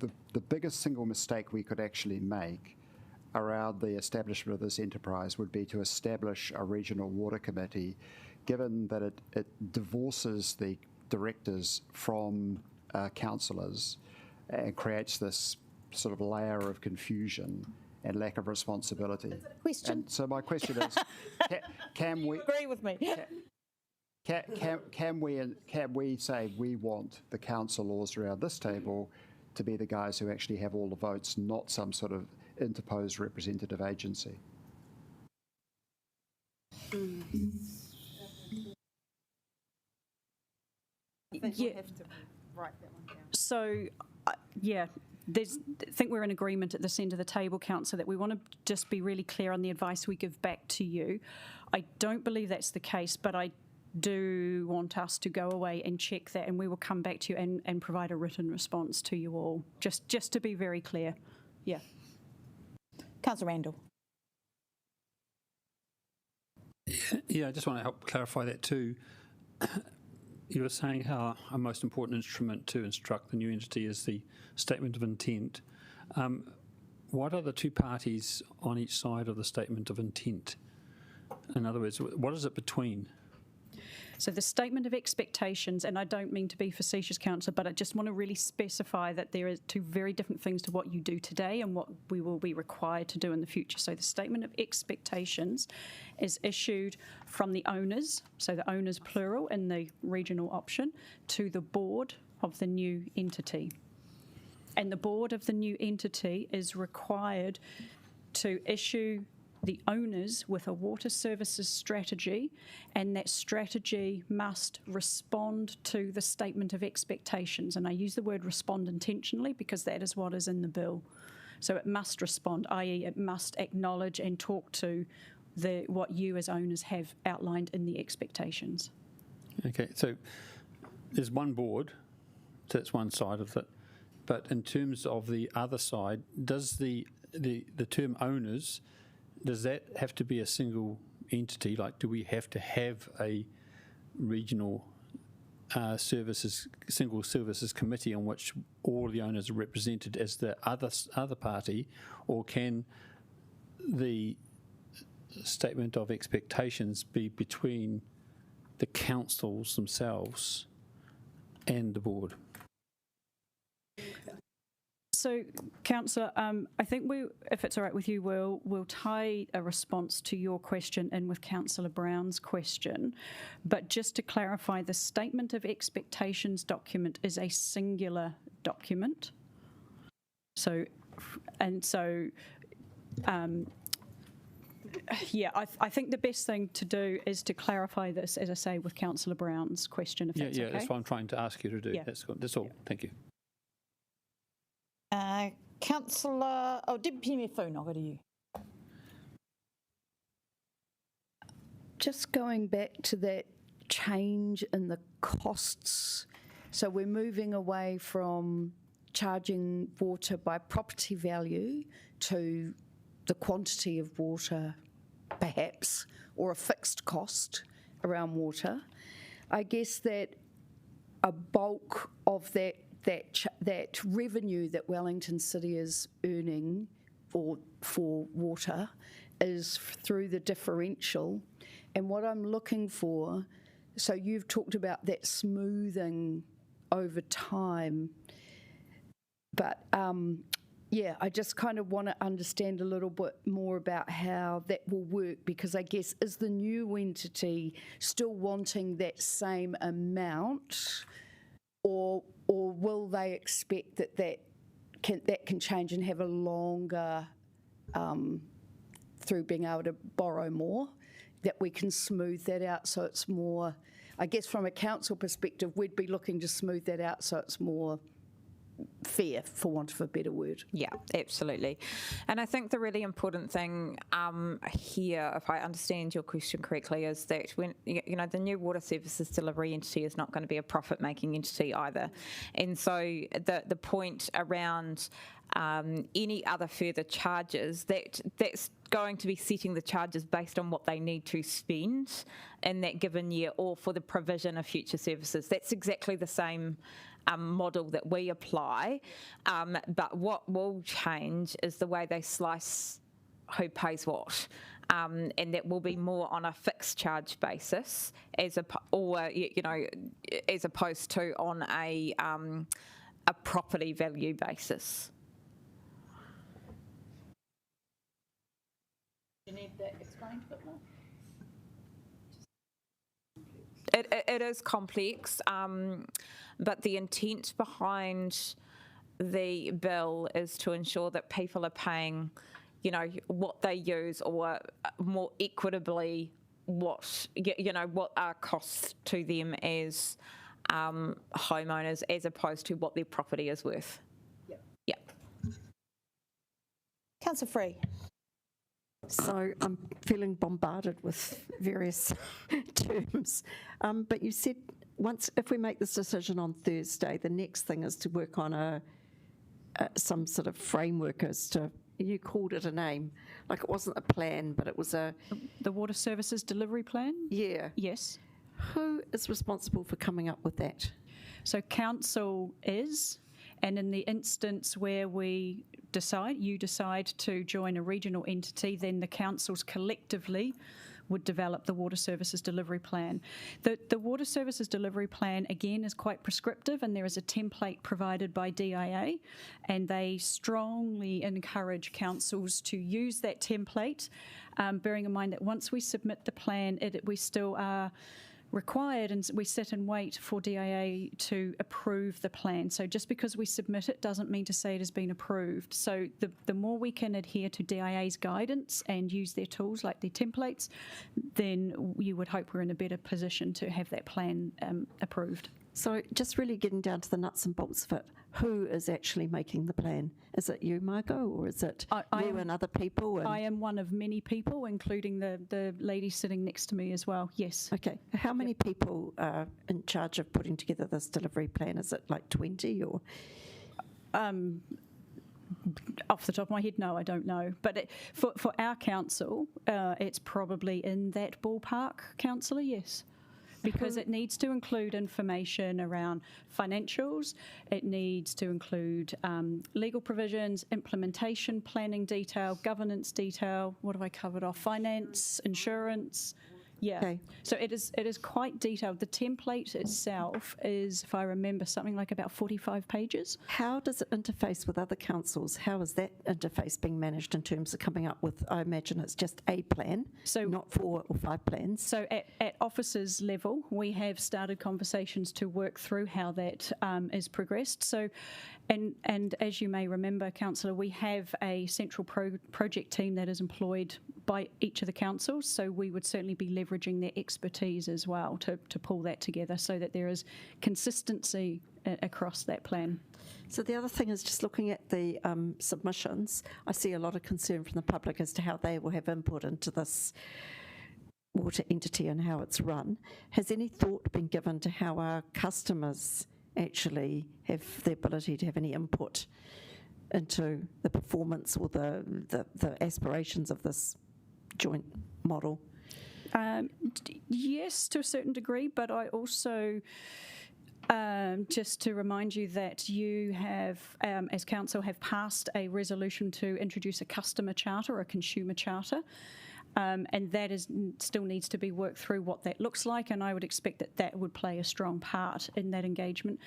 the biggest single mistake we could actually make around the establishment of this enterprise would be to establish a regional water committee, given that it divorces the directors from councillors and creates this sort of layer of confusion and lack of responsibility.
Question.
And so my question is, can we
agree with me?
Can we say we want the councillors around this table to be the guys who actually have all the votes, not some sort of interposed representative agency?
Yeah. So, yeah, I think we're in agreement at this end of the table, Councillor, that we want to just be really clear on the advice we give back to you. I don't believe that's the case, but I do want us to go away and check that, and we will come back to you and provide a written response to you all, just to be very clear. Yeah.
Councillor Randall.
Yeah, I just want to help clarify that too. You were saying how a most important instrument to instruct the new entity is the statement of intent. What are the two parties on each side of the statement of intent? In other words, what is it between?
So the statement of expectations, and I don't mean to be facetious, Councillor, but I just want to really specify that there are two very different things to what you do today and what we will be required to do in the future. So the statement of expectations is issued from the owners, so the owners plural in the regional option, to the board of the new entity. And the board of the new entity is required to issue the owners with a water services strategy, and that strategy must respond to the statement of expectations. And I use the word respond intentionally because that is what is in the bill. So it must respond, i.e. it must acknowledge and talk to what you as owners have outlined in the expectations.
Okay, so there's one board, so that's one side of it. But in terms of the other side, does the term owners, does that have to be a single entity? Like, do we have to have a regional single services committee on which all the owners are represented as the other party, or can the statement of expectations be between the councils themselves and the board?
So, Councillor, I think if it's all right with you, we'll tie a response to your question in with Councillor Brown's question. But just to clarify, the Statement of Expectations document is a singular document. So, yeah, I think the best thing to do is to clarify this, as I say, with Councillor Brown's question, if that's okay.
Yeah, that's what I'm trying to ask you to do.
Yeah.
That's all. Thank you.
Councillor, Deputy Premier Foon, I'll go to you.
Just going back to that change in the costs. So we're moving away from charging water by property value to the quantity of water, perhaps, or a fixed cost around water. I guess that a bulk of that revenue that Wellington City is earning for water is through the differential. And what I'm looking for, so you've talked about that smoothing over time, but yeah, I just kind of want to understand a little bit more about how that will work, because I guess is the new entity still wanting that same amount, or will they expect that can change and have a longer, through being able to borrow more, that we can smooth that out so it's more, I guess from a council perspective, we'd be looking to smooth that out so it's more fair, for want of a better word.
Yeah, absolutely. And I think the really important thing here, if I understand your question correctly, is that when the new water services delivery entity is not going to be a profit-making entity either, and so the point around any other further charges, that's going to be setting the charges based on what they need to spend in that given year or for the provision of future services. That's exactly the same model that we apply, but what will change is the way they slice who pays what, and that will be more on a fixed charge basis as opposed to on a property value basis.
Do you need that explained a bit more?
It is complex, but the intent behind the bill is to ensure that people are paying, what they use, or more equitably what are costs to them as homeowners, as opposed to what their property is worth. Yep.
Councillor Free.
So I'm feeling bombarded with various terms. But you said if we make this decision on Thursday, the next thing is to work on some sort of framework as to, you called it a name, like it wasn't a plan, but it was the
Water Services Delivery Plan?
Yeah.
Yes.
Who is responsible for coming up with that?
So council is, and in the instance where you decide to join a regional entity, then the councils collectively would develop the water services delivery plan. The water services delivery plan, again, is quite prescriptive, and there is a template provided by DIA, and they strongly encourage councils to use that template, bearing in mind that once we submit the plan, we still are required, and we sit and wait for DIA to approve the plan. So just because we submit it doesn't mean to say it has been approved. So the more we can adhere to DIA's guidance and use their tools like their templates, then you would hope we're in a better position to have that plan approved.
So just really getting down to the nuts and bolts of it, who is actually making the plan? Is it you, Margot, or is it you and other people?
I am one of many people, including the lady sitting next to me as well, yes.
Okay. How many people are in charge of putting together this delivery plan? Is it like 20 or?
Off the top of my head, no, I don't know. But for our council, it's probably in that ballpark, councillor, yes. Because it needs to include information around financials, it needs to include legal provisions, implementation, planning detail, governance detail, what have I covered off? Finance, insurance. Yeah.
Okay.
So it is quite detailed. The template itself is, if I remember, something like about 45 pages.
How does it interface with other councils? How is that interface being managed in terms of coming up with, I imagine it's just a plan, so not 4 or 5 plans?
So at officers level, we have started conversations to work through how that is progressed. So, and as you may remember, councillor, we have a central project team that is employed by each of the councils, so we would certainly be leveraging their expertise as well to pull that together so that there is consistency across that plan.
So the other thing is just looking at the submissions, I see a lot of concern from the public as to how they will have input into this water entity and how it's run. Has any thought been given to how our customers actually have the ability to have any input into the performance or the aspirations of this joint model?
Yes, to a certain degree, but I also, just to remind you that you have, as council, have passed a resolution to introduce a customer charter or a consumer charter. And that still needs to be worked through what that looks like, and I would expect that would play a strong part in that engagement.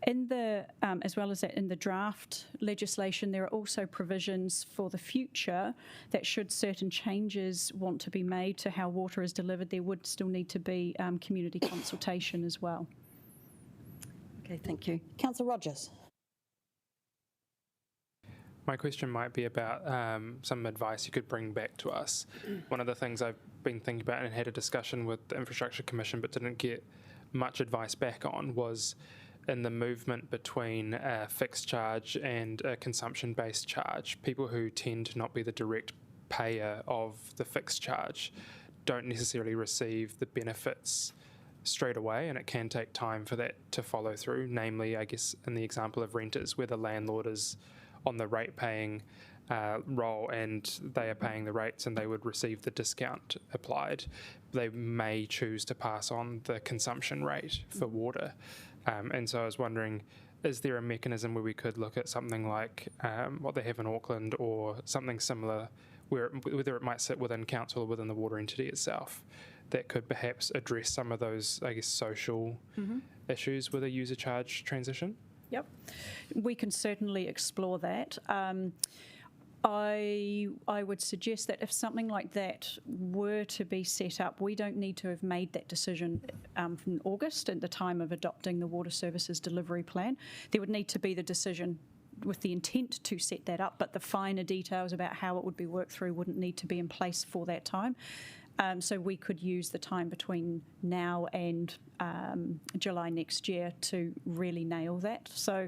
In the as well as that, in the draft legislation, there are also provisions for the future that should certain changes want to be made to how water is delivered, there would still need to be community consultation as well.
Okay, thank you.
Councillor Rogers.
My question might be about some advice you could bring back to us. One of the things I've been thinking about and had a discussion with the Infrastructure Commission but didn't get much advice back on was in the movement between a fixed charge and a consumption-based charge. People who tend to not be the direct payer of the fixed charge don't necessarily receive the benefits straight away, and it can take time for that to follow through, namely, I guess, in the example of renters, where the landlord is on the rate paying role and they are paying the rates and they would receive the discount applied. They may choose to pass on the consumption rate for water. And so I was wondering, is there a mechanism where we could look at something like what they have in Auckland or something similar, whether it might sit within council or within the water entity itself, that could perhaps address some of those, I guess, social issues with a user charge transition?
Yep, we can certainly explore that. I would suggest that if something like that were to be set up, we don't need to have made that decision in August at the time of adopting the Water Services Delivery Plan. There would need to be the decision with the intent to set that up, but the finer details about how it would be worked through wouldn't need to be in place for that time. So we could use the time between now and July next year to really nail that. So,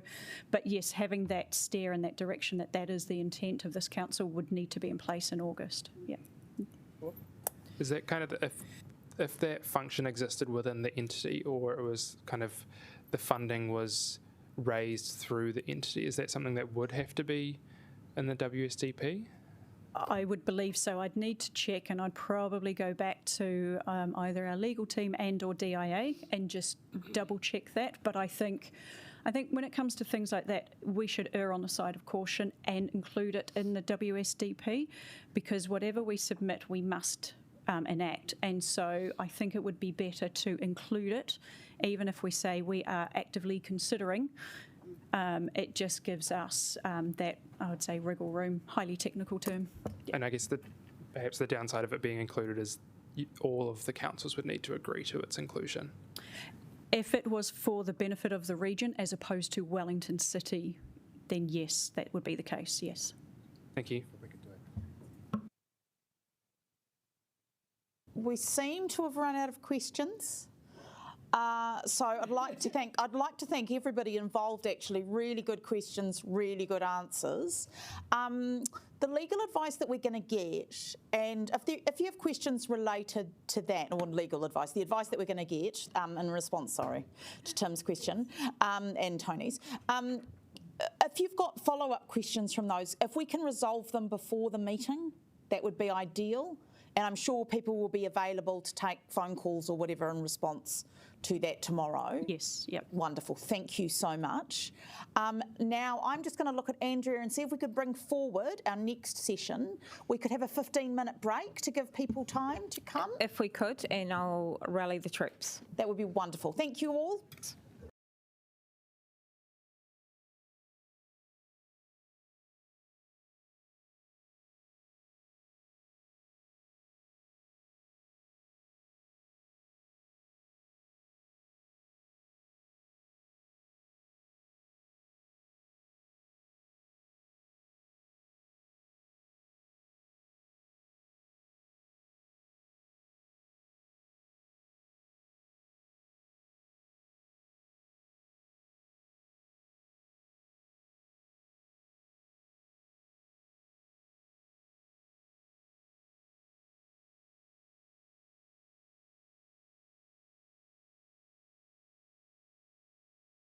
but yes, having that steer in that direction, that is the intent of this council, would need to be in place in August. Yeah.
Is that kind of if that function existed within the entity, or it was kind of the funding was raised through the entity, is that something that would have to be in the WSDP?
I would believe so. I'd need to check, and I'd probably go back to either our legal team and or DIA and just double check that. But I think when it comes to things like that, we should err on the side of caution and include it in the WSDP, because whatever we submit, we must enact. And so I think it would be better to include it, even if we say we are actively considering. It just gives us that, I would say, wriggle room, highly technical term.
And I guess perhaps the downside of it being included is all of the councils would need to agree to its inclusion.
If it was for the benefit of the region as opposed to Wellington City, then yes, that would be the case, yes.
Thank you.
We seem to have run out of questions. So I'd like to thank everybody involved. Actually, really good questions, really good answers. The legal advice that we're going to get, and if you have questions related to that, or legal advice, the advice that we're going to get in response, to Tim's question and Tony's. If you've got follow-up questions from those, if we can resolve them before the meeting, that would be ideal. And I'm sure people will be available to take phone calls or whatever in response to that tomorrow.
Yes, yep.
Wonderful. Thank you so much. Now, I'm just going to look at Andrea and see if we could bring forward our next session. We could have a 15-minute break to give people time to come.
If we could, and I'll rally the troops.
That would be wonderful. Thank you all.